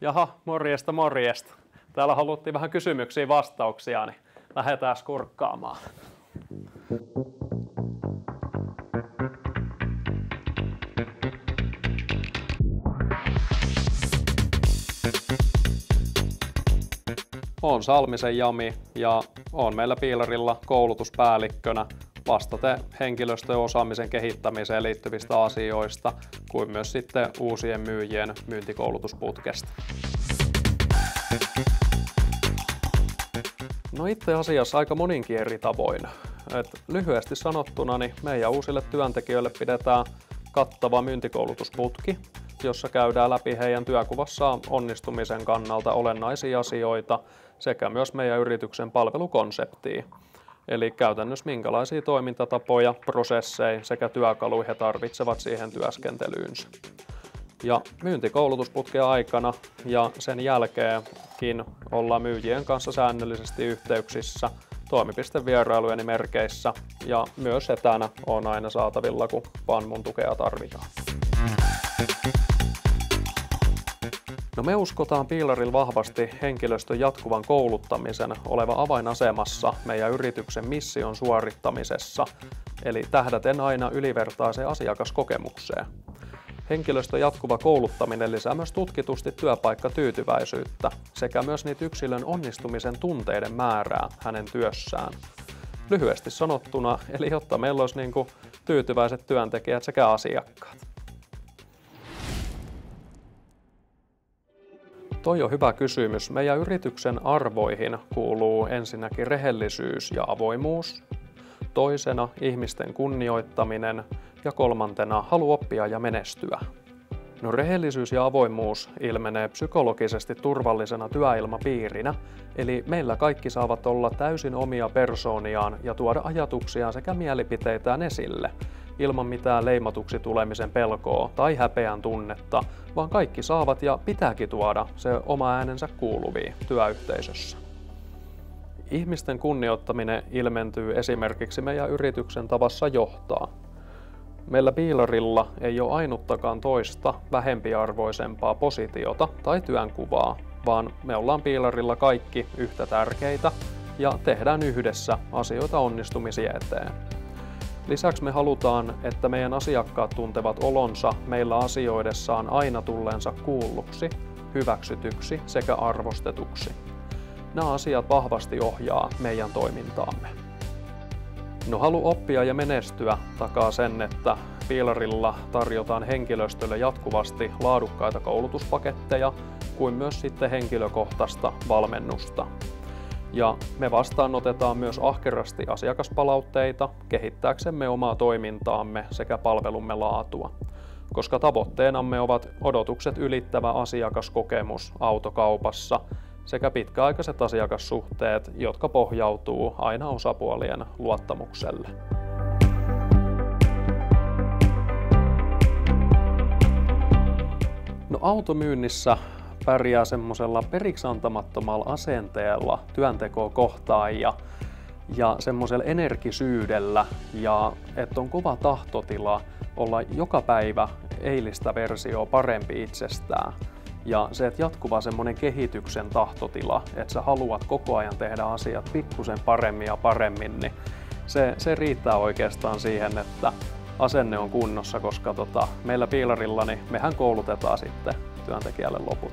Jaha, morjesta, morjesta. Täällä haluttiin vähän kysymyksiä vastauksia, niin lähdetään kurkkaamaan. Olen Salmisen Jami ja olen meillä Piilarilla koulutuspäällikkönä vastaten henkilöstön osaamisen kehittämiseen liittyvistä asioista, kuin myös sitten uusien myyjien myyntikoulutusputkesta. No itse asiassa aika moninkin eri tavoin. Lyhyesti sanottuna niin meidän uusille työntekijöille pidetään kattava myyntikoulutusputki, jossa käydään läpi heidän työkuvassaan onnistumisen kannalta olennaisia asioita sekä myös meidän yrityksen palvelukonseptia. Eli käytännössä minkälaisia toimintatapoja, prosesseja sekä työkaluja he tarvitsevat siihen työskentelyynsä. Ja myyntikoulutusputken aikana ja sen jälkeenkin ollaan myyjien kanssa säännöllisesti yhteyksissä toimipistevierailujen merkeissä ja myös etänä on aina saatavilla, kun vaan mun tukea tarvitaan. No me uskotaan Piilarilla vahvasti henkilöstön jatkuvan kouluttamisen olevan avainasemassa meidän yrityksen mission suorittamisessa, eli tähdäten aina ylivertaiseen asiakaskokemukseen. Henkilöstön jatkuva kouluttaminen lisää myös tutkitusti työpaikkatyytyväisyyttä sekä myös niitä yksilön onnistumisen tunteiden määrää hänen työssään. Lyhyesti sanottuna, eli jotta meillä olisi tyytyväiset työntekijät sekä asiakkaat. Toi on hyvä kysymys. Meidän yrityksen arvoihin kuuluu ensinnäkin rehellisyys ja avoimuus, toisena ihmisten kunnioittaminen ja kolmantena halu oppia ja menestyä. No rehellisyys ja avoimuus ilmenee psykologisesti turvallisena työilmapiirinä, eli meillä kaikki saavat olla täysin omia persooniaan ja tuoda ajatuksiaan sekä mielipiteitään esille, ilman mitään leimatuksi tulemisen pelkoa tai häpeän tunnetta, vaan kaikki saavat ja pitääkin tuoda se oma äänensä kuuluviin työyhteisössä. Ihmisten kunnioittaminen ilmentyy esimerkiksi meidän yrityksen tavassa johtaa. Meillä Piilarilla ei ole ainuttakaan toista vähempiarvoisempaa positiota tai työnkuvaa, vaan me ollaan Piilarilla kaikki yhtä tärkeitä ja tehdään yhdessä asioita onnistumisia eteen. Lisäksi me halutaan, että meidän asiakkaat tuntevat olonsa meillä asioidessaan aina tulleensa kuulluksi, hyväksytyksi sekä arvostetuksi. Nämä asiat vahvasti ohjaa meidän toimintaamme. No halu oppia ja menestyä takaa sen, että Piilarilla tarjotaan henkilöstölle jatkuvasti laadukkaita koulutuspaketteja, kuin myös sitten henkilökohtaista valmennusta. Ja me vastaanotetaan myös ahkerasti asiakaspalautteita kehittääksemme omaa toimintaamme sekä palvelumme laatua, koska tavoitteenamme ovat odotukset ylittävä asiakaskokemus autokaupassa sekä pitkäaikaiset asiakassuhteet, jotka pohjautuu aina osapuolien luottamukselle. No automyynnissä pärjää semmoisella periksantamattomalla asenteella työntekoa kohtaan ja semmoisella energisyydellä ja että on kova tahtotila olla joka päivä eilistä versioa parempi itsestään. Ja se, että jatkuva semmoinen kehityksen tahtotila, että sä haluat koko ajan tehdä asiat pikkusen paremmin ja paremmin, niin se riittää oikeastaan siihen, että asenne on kunnossa, koska meillä Piilarilla niin mehän koulutetaan sitten työntekijälle loput.